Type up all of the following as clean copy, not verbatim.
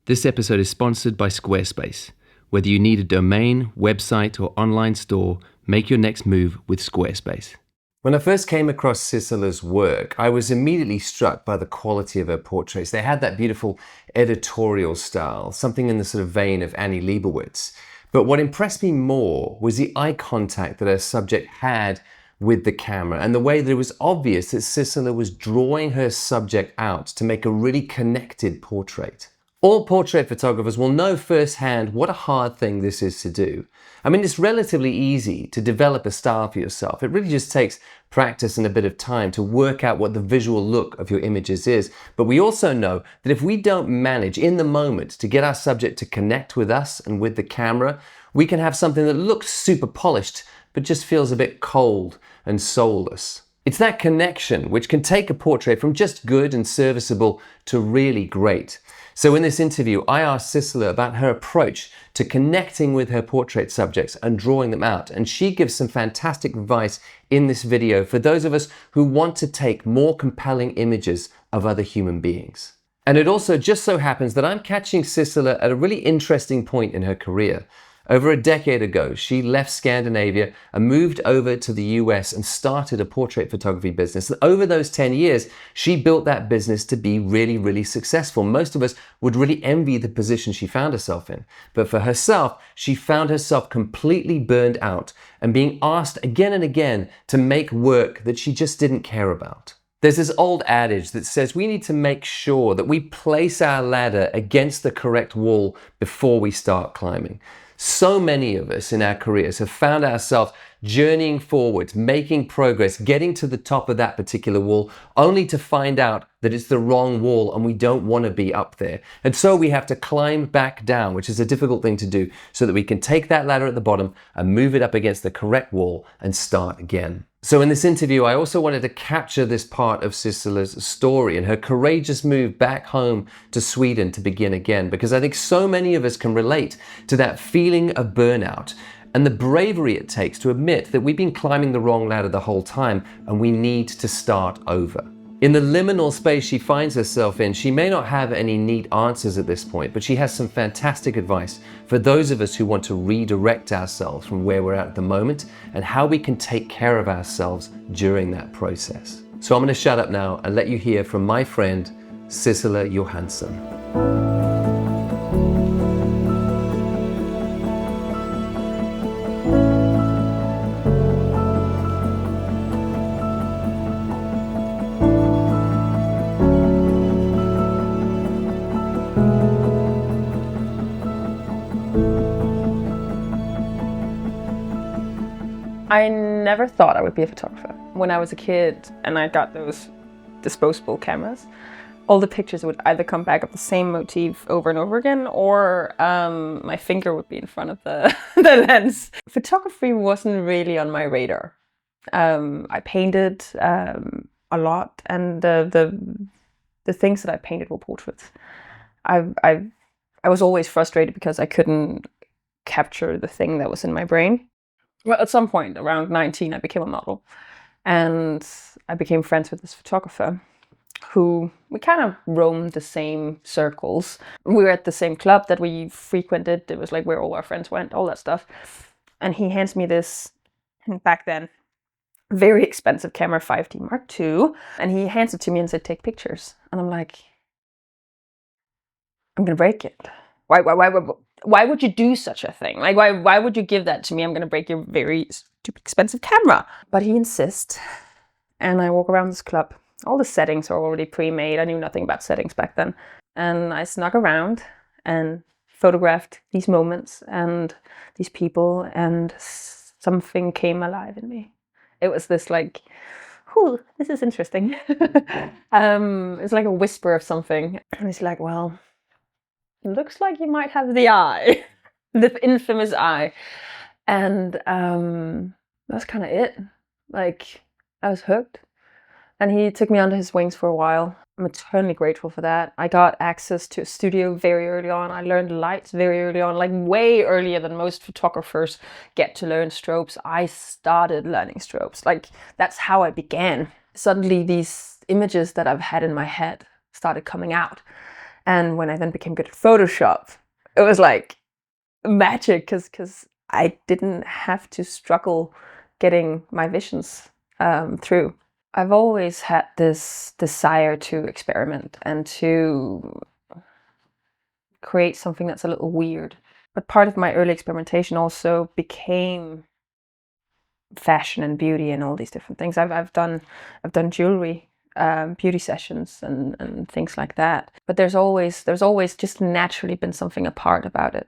This episode is sponsored by Squarespace. Whether you need a domain, website, or online store, make your next move with Squarespace. When I first came across Sissela's work, I was immediately struck by the quality of her portraits. They had that beautiful editorial style, something in the sort of vein of Annie Leibovitz. But what impressed me more was the eye contact that her subject had with the camera, and the way that it was obvious that Sissela was drawing her subject out to make a really connected portrait. All portrait photographers will know firsthand what a hard thing this is to do. I mean, it's relatively easy to develop a style for yourself. It really just takes practice and a bit of time to work out what the visual look of your images is. But we also know that if we don't manage in the moment to get our subject to connect with us and with the camera, we can have something that looks super polished, but just feels a bit cold and soulless. It's that connection which can take a portrait from just good and serviceable to really great. So in this interview, I asked Sissela about her approach to connecting with her portrait subjects and drawing them out. And she gives some fantastic advice in this video for those of us who want to take more compelling images of other human beings. And it also just so happens that I'm catching Sissela at a really interesting point in her career. Over a decade ago, she left Scandinavia and moved over to the US and started a portrait photography business. And over those 10 years, she built that business to be really, really successful. Most of us would really envy the position she found herself in. But for herself, she found herself completely burned out and being asked again and again to make work that she just didn't care about. There's this old adage that says we need to make sure that we place our ladder against the correct wall before we start climbing. So many of us in our careers have found ourselves journeying forwards, making progress, getting to the top of that particular wall, only to find out that it's the wrong wall and we don't want to be up there. And so we have to climb back down, which is a difficult thing to do, so that we can take that ladder at the bottom and move it up against the correct wall and start again. So in this interview, I also wanted to capture this part of Sissela's story and her courageous move back home to Sweden to begin again, because I think so many of us can relate to that feeling of burnout and the bravery it takes to admit that we've been climbing the wrong ladder the whole time and we need to start over. In the liminal space she finds herself in, she may not have any neat answers at this point, but she has some fantastic advice for those of us who want to redirect ourselves from where we're at the moment and how we can take care of ourselves during that process. So I'm going to shut up now and let you hear from my friend, Sissela Johansson. I never thought I would be a photographer. When I was a kid and I got those disposable cameras, all the pictures would either come back of the same motif over and over again, or my finger would be in front of the lens. Photography wasn't really on my radar. I painted a lot, and the things that I painted were portraits. I was always frustrated because I couldn't capture the thing that was in my brain. Well, at some point, around 19, I became a model. And I became friends with this photographer who, we kind of roamed the same circles. We were at the same club that we frequented. It was like where all our friends went, all that stuff. And he hands me this, back then, very expensive camera, 5D Mark II. And he hands it to me and said, take pictures. And I'm like, I'm going to break it. Why would you do such a thing? Like, why would you give that to me? I'm going to break your very stupid expensive camera. But he insists, and I walk around this club. All the settings are already pre-made. I knew nothing about settings back then. And I snuck around and photographed these moments and these people, and something came alive in me. It was this like, whew, this is interesting. It's like a whisper of something. And it's like, well, it looks like you might have the eye, the infamous eye. And that's kind of it. Like, I was hooked. And he took me under his wings for a while. I'm eternally grateful for that. I got access to a studio very early on. I learned lights very early on, like way earlier than most photographers get to learn strobes. I started learning strobes. Like, that's how I began. Suddenly these images that I've had in my head started coming out. And when I then became good at Photoshop, it was like magic because I didn't have to struggle getting my visions through. I've always had this desire to experiment and to create something that's a little weird. But part of my early experimentation also became fashion and beauty and all these different things. I've done jewelry, beauty sessions and things like that. But there's always just naturally been something apart about it.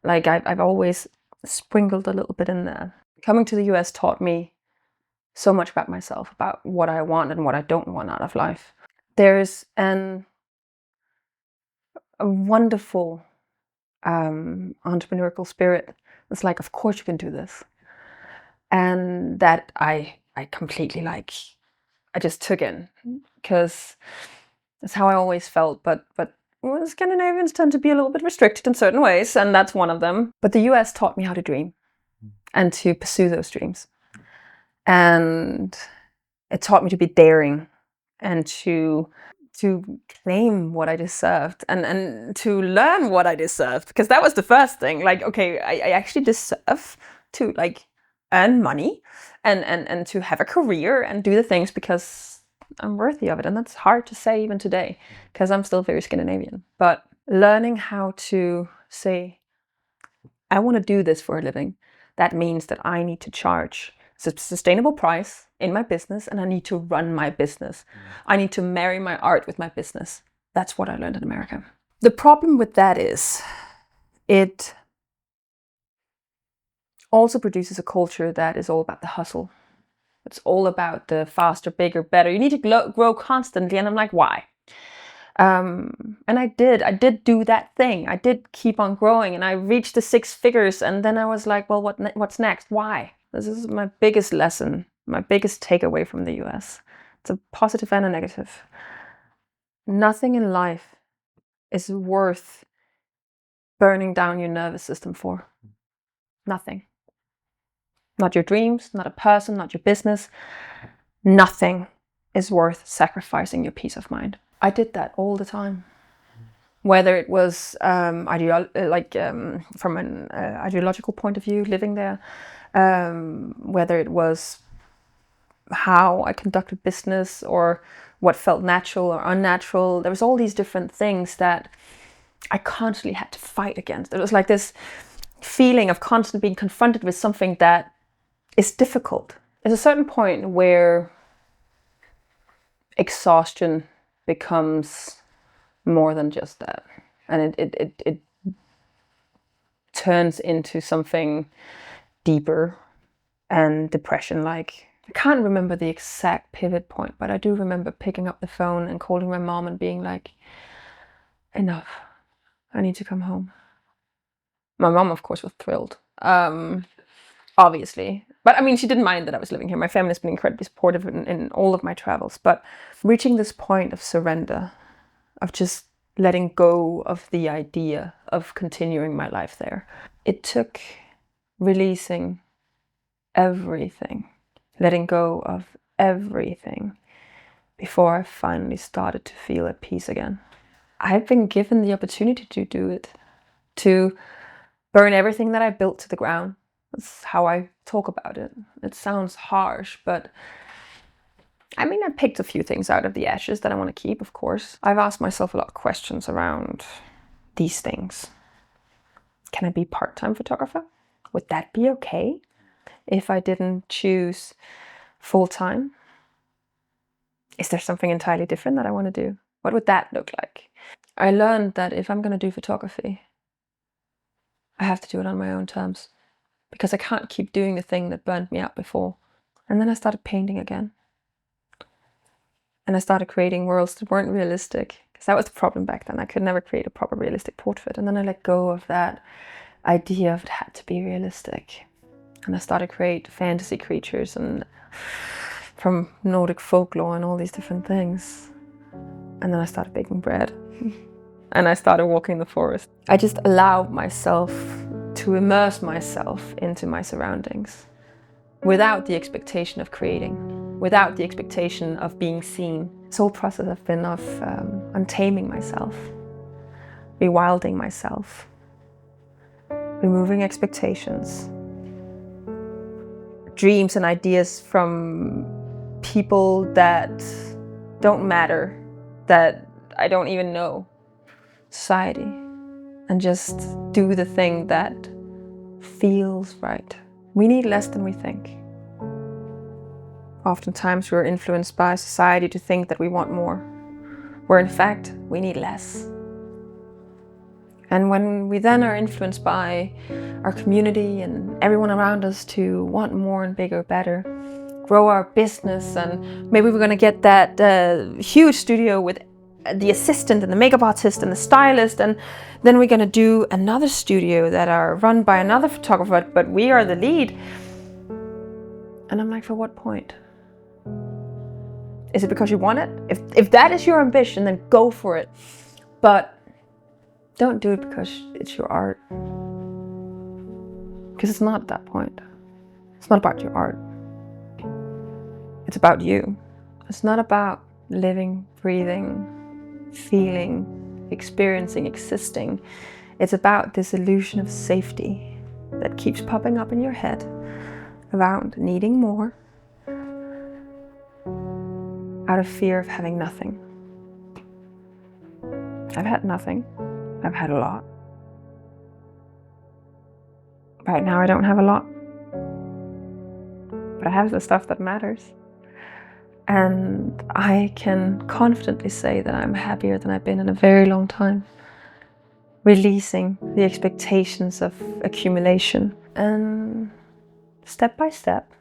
Like I've always sprinkled a little bit in there. Coming to the US taught me so much about myself, about what I want and what I don't want out of life. There's a wonderful entrepreneurial spirit. It's like, of course you can do this. And that I completely I just took in, because that's how I always felt. But well, Scandinavians tend to be a little bit restricted in certain ways, and that's one of them. But the US taught me how to dream and to pursue those dreams. And it taught me to be daring and to claim what I deserved and to learn what I deserved, because that was the first thing. Like, okay, I actually deserve to earn money and to have a career and do the things because I'm worthy of it. And that's hard to say even today because I'm still very Scandinavian. But learning how to say, I want to do this for a living, that means that I need to charge a sustainable price in my business, and I need to run my business. I need to marry my art with my business. That's what I learned in America. The problem with that is it also produces a culture that is all about the hustle. It's all about the faster, bigger, better. You need to grow constantly. And I'm like, why? And I did do that thing. I did keep on growing, and I reached the 6 figures. And then I was like, well, what's next? Why? This is my biggest lesson, my biggest takeaway from the US. It's a positive and a negative. Nothing in life is worth burning down your nervous system for. Nothing. Not your dreams, not a person, not your business. Nothing is worth sacrificing your peace of mind. I did that all the time. Whether it was from an ideological point of view, living there, whether it was how I conducted business or what felt natural or unnatural. There was all these different things that I constantly had to fight against. It was like this feeling of constantly being confronted with something that is difficult. There's a certain point where exhaustion becomes more than just that. And it turns into something deeper and depression-like. I can't remember the exact pivot point, but I do remember picking up the phone and calling my mom and being like, enough, I need to come home. My mom, of course, was thrilled, obviously. But I mean, she didn't mind that I was living here. My family's been incredibly supportive in all of my travels. But reaching this point of surrender, of just letting go of the idea of continuing my life there, it took releasing everything, letting go of everything before I finally started to feel at peace again. I've been given the opportunity to do it, to burn everything that I built to the ground. That's how I talk about it. It sounds harsh, but I mean, I picked a few things out of the ashes that I want to keep, of course. I've asked myself a lot of questions around these things. Can I be a part-time photographer? Would that be okay if I didn't choose full-time? Is there something entirely different that I want to do? What would that look like? I learned that if I'm going to do photography, I have to do it on my own terms, because I can't keep doing the thing that burned me out before. And then I started painting again. And I started creating worlds that weren't realistic, because that was the problem back then. I could never create a proper realistic portrait. And then I let go of that idea of it had to be realistic. And I started create fantasy creatures and from Nordic folklore and all these different things. And then I started baking bread. And I started walking in the forest. I just allowed myself to immerse myself into my surroundings without the expectation of creating, without the expectation of being seen. This whole process has been of untaming myself rewilding myself, removing expectations, dreams and ideas from people that don't matter, that I don't even know, society, and just do the thing that feels right. We need less than we think. Oftentimes we're influenced by society to think that we want more, where in fact we need less. And when we then are influenced by our community and everyone around us to want more and bigger, better, grow our business, and maybe we're going to get that huge studio with the assistant and the makeup artist and the stylist, and then we're going to do another studio that are run by another photographer, but we are the lead. And I'm like, for what point? Is it because you want it? If that is your ambition, then go for it. But don't do it because it's your art. Because it's not at that point. It's not about your art. It's about you. It's not about living, breathing, feeling, experiencing, existing. It's about this illusion of safety that keeps popping up in your head around needing more out of fear of having nothing. I've had nothing. I've had a lot. Right now I don't have a lot. But I have the stuff that matters. And I can confidently say that I'm happier than I've been in a very long time. Releasing the expectations of accumulation. And step by step,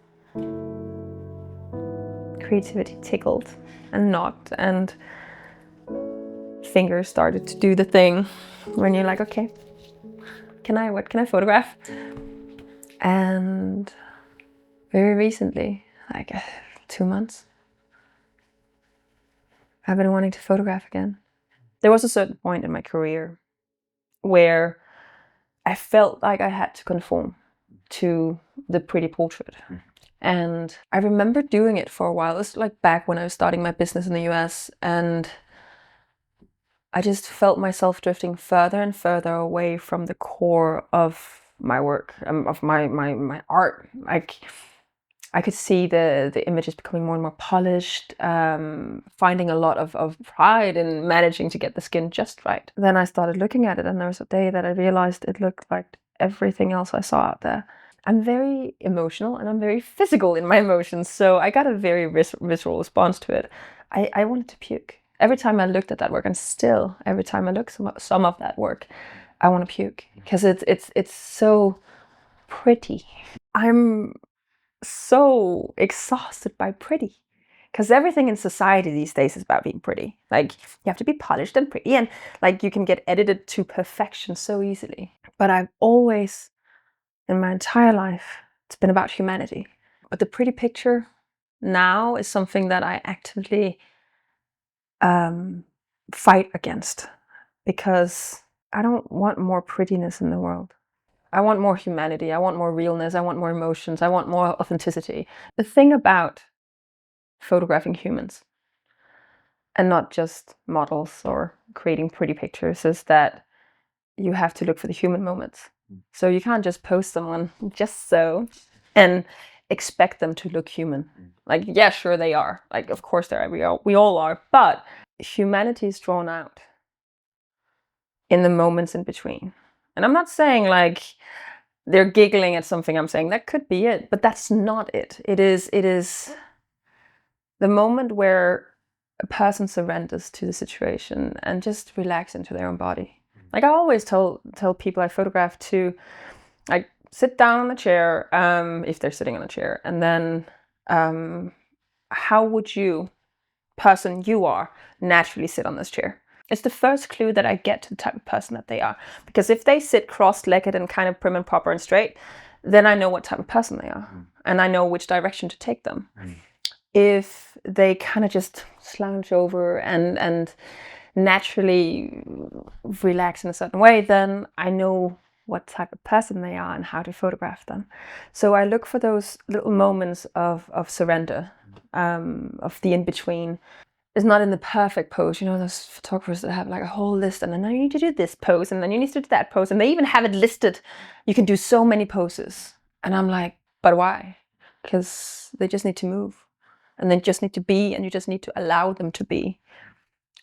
creativity tickled and knocked, and fingers started to do the thing when you're like, okay, what can I photograph? And very recently, like 2 months, I've been wanting to photograph again. There was a certain point in my career where I felt like I had to conform to the pretty portrait. And I remember doing it for a while. It was like back when I was starting my business in the US, and I just felt myself drifting further and further away from the core of my work, of my art. Like, I could see the images becoming more and more polished, finding a lot of pride in managing to get the skin just right. Then I started looking at it, and there was a day that I realized it looked like everything else I saw out there. I'm very emotional and I'm very physical in my emotions, so I got a very visceral response to it. I wanted to puke. Every time I looked at that work, and still every time I look some of that work, I want to puke, because it's so pretty. I'm so exhausted by pretty, because everything in society these days is about being pretty. Like, you have to be polished and pretty, and like you can get edited to perfection so easily. But I've always, in my entire life, it's been about humanity. But the pretty picture now is something that I actively fight against, because I don't want more prettiness in the world. I want more humanity, I want more realness, I want more emotions, I want more authenticity. The thing about photographing humans, and not just models or creating pretty pictures, is that you have to look for the human moments. So you can't just post someone just so and expect them to look human. Like, yeah, sure they are. Like, of course they are. We all are. But humanity is drawn out in the moments in between. And I'm not saying like they're giggling at something I'm saying. That could be it, but that's not it. It is the moment where a person surrenders to the situation and just relax into their own body. Like, I always tell people I photograph to, like, sit down on the chair, if they're sitting on a chair, and then how would you, person you are, naturally sit on this chair? It's the first clue that I get to the type of person that they are. Because if they sit cross-legged and kind of prim and proper and straight, then I know what type of person they are. And I know which direction to take them. If they kind of just slouch over and naturally relax in a certain way, then I know what type of person they are and how to photograph them. So I look for those little moments of surrender, of the in-between. is not in the perfect pose. You know, those photographers that have like a whole list, and then you need to do this pose, and then you need to do that pose, and they even have it listed. You can do so many poses. And I'm like, but why? Because they just need to move, and they just need to be, and you just need to allow them to be.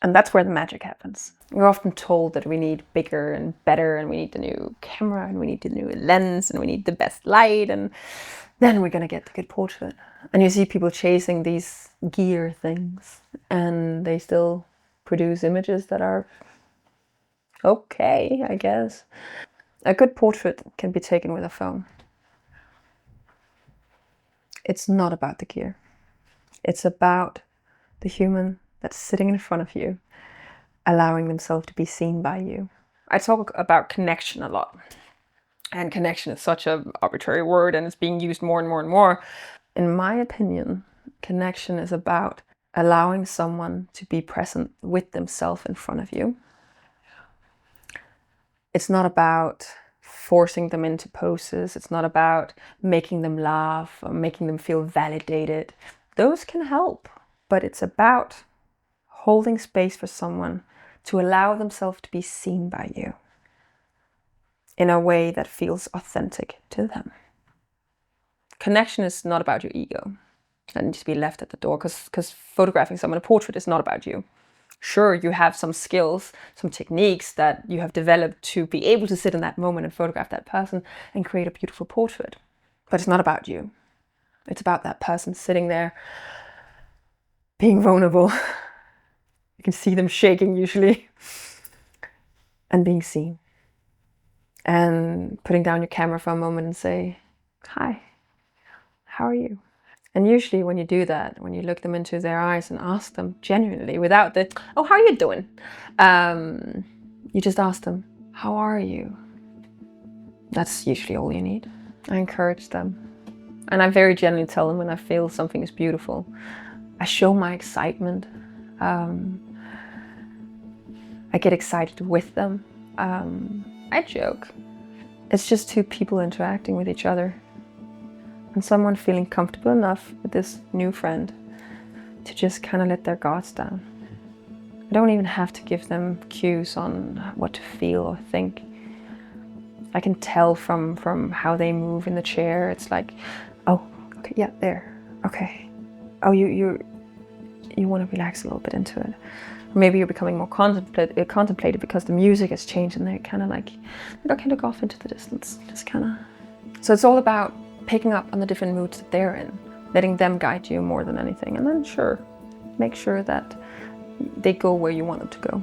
And that's where the magic happens. We're often told that we need bigger and better, and we need the new camera, and we need the new lens, and we need the best light, and then we're gonna get the good portrait. And you see people chasing these gear things, and they still produce images that are okay, I guess. A good portrait can be taken with a phone. It's not about the gear. It's about the human that's sitting in front of you, allowing themselves to be seen by you. I talk about connection a lot. And connection is such an arbitrary word, and it's being used more and more and more. In my opinion, connection is about allowing someone to be present with themselves in front of you. It's not about forcing them into poses. It's not about making them laugh or making them feel validated. Those can help, but it's about holding space for someone to allow themselves to be seen by you in a way that feels authentic to them. Connection is not about your ego. That needs to be left at the door, because photographing someone, a portrait, is not about you. Sure, you have some skills, some techniques that you have developed to be able to sit in that moment and photograph that person and create a beautiful portrait. But it's not about you. It's about that person sitting there, being vulnerable. You can see them shaking usually. And being seen. And putting down your camera for a moment and say, hi, how are you? And usually when you do that, when you look them into their eyes and ask them genuinely, without the, oh, how are you doing? You just ask them, how are you? That's usually all you need. I encourage them. And I very genuinely tell them when I feel something is beautiful. I show my excitement. I get excited with them. I joke. It's just two people interacting with each other. And someone feeling comfortable enough with this new friend to just kind of let their guards down. I don't even have to give them cues on what to feel or think. I can tell from how they move in the chair. It's like, oh, okay, yeah, there, okay. Oh, you want to relax a little bit into it. Or maybe you're becoming more contemplative because the music has changed, and they're kind of like, okay, look off into the distance, just kind of. So it's all about picking up on the different moods that they're in, letting them guide you more than anything. And then sure, make sure that they go where you want them to go.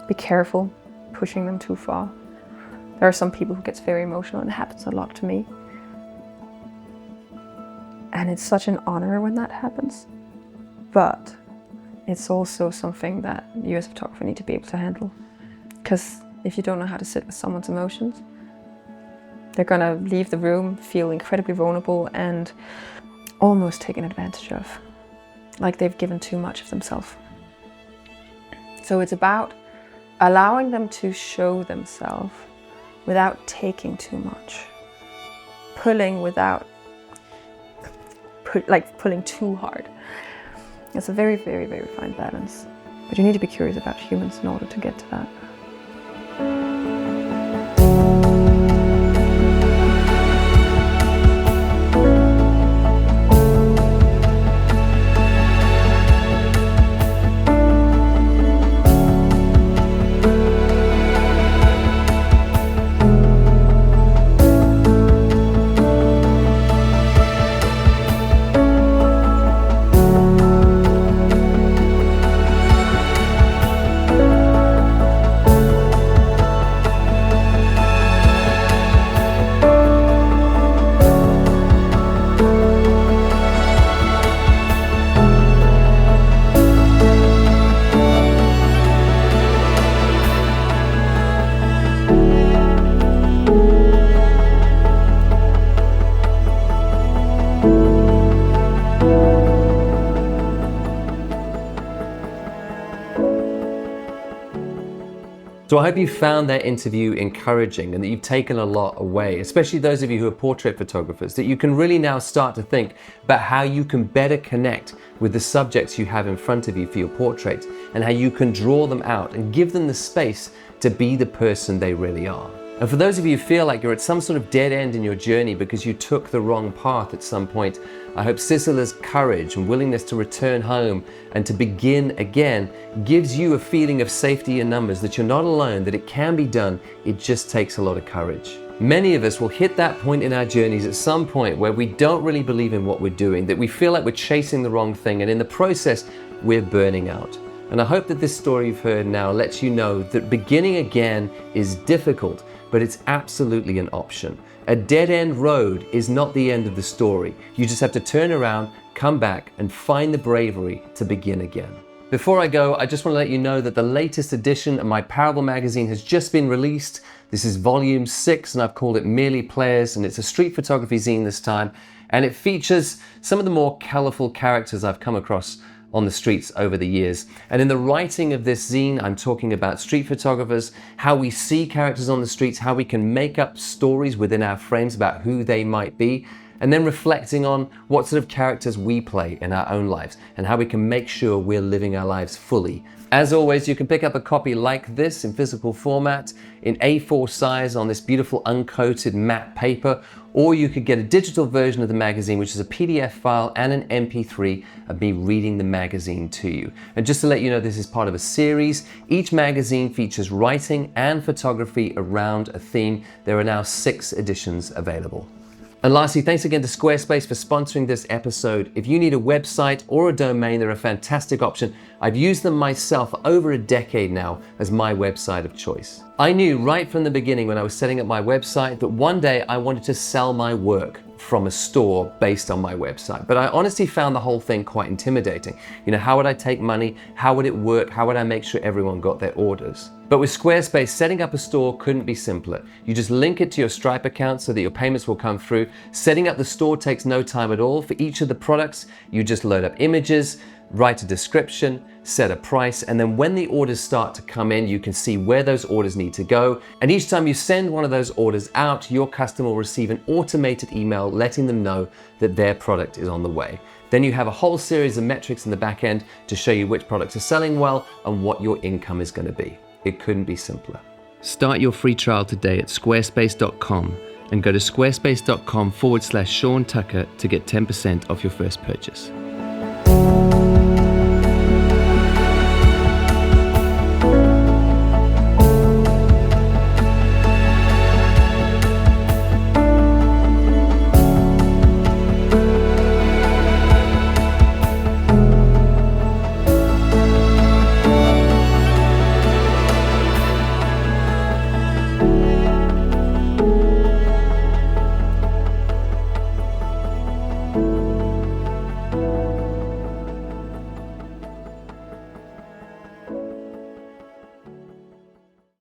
Be careful pushing them too far. There are some people who gets very emotional, and it happens a lot to me. And it's such an honor when that happens. But it's also something that you as a photographer need to be able to handle. Because if you don't know how to sit with someone's emotions, they're gonna leave the room, feel incredibly vulnerable and almost taken advantage of. Like they've given too much of themselves. So it's about allowing them to show themselves without taking too much. Pulling without, pulling too hard. It's a very, very, very fine balance. But you need to be curious about humans in order to get to that. So I hope you found that interview encouraging and that you've taken a lot away, especially those of you who are portrait photographers, that you can really now start to think about how you can better connect with the subjects you have in front of you for your portrait and how you can draw them out and give them the space to be the person they really are. And for those of you who feel like you're at some sort of dead end in your journey because you took the wrong path at some point, I hope Sissela's courage and willingness to return home and to begin again gives you a feeling of safety in numbers, that you're not alone, that it can be done. It just takes a lot of courage. Many of us will hit that point in our journeys at some point where we don't really believe in what we're doing, that we feel like we're chasing the wrong thing, and in the process, we're burning out. And I hope that this story you've heard now lets you know that beginning again is difficult, but it's absolutely an option. A dead-end road is not the end of the story. You just have to turn around, come back, and find the bravery to begin again. Before I go, I just want to let you know that the latest edition of my Parable magazine has just been released. This is volume 6, and I've called it Merely Players, and it's a street photography zine this time, and it features some of the more colorful characters I've come across on the streets over the years. And in the writing of this zine, I'm talking about street photographers, how we see characters on the streets, how we can make up stories within our frames about who they might be, and then reflecting on what sort of characters we play in our own lives and how we can make sure we're living our lives fully. As always, you can pick up a copy like this in physical format, in A4 size on this beautiful uncoated matte paper, or you could get a digital version of the magazine, which is a PDF file and an MP3 of me reading the magazine to you. And just to let you know, this is part of a series. Each magazine features writing and photography around a theme. There are now 6 editions available. And lastly, thanks again to Squarespace for sponsoring this episode. If you need a website or a domain, they're a fantastic option. I've used them myself for over a decade now as my website of choice. I knew right from the beginning when I was setting up my website that one day I wanted to sell my work from a store based on my website. But I honestly found the whole thing quite intimidating. You know, how would I take money? How would it work? How would I make sure everyone got their orders? But with Squarespace, setting up a store couldn't be simpler. You just link it to your Stripe account so that your payments will come through. Setting up the store takes no time at all. For each of the products, you just load up images, write a description, set a price, and then when the orders start to come in, you can see where those orders need to go. And each time you send one of those orders out, your customer will receive an automated email letting them know that their product is on the way. Then you have a whole series of metrics in the back end to show you which products are selling well and what your income is going to be. It couldn't be simpler. Start your free trial today at squarespace.com and go to squarespace.com/Sean Tucker to get 10% off your first purchase.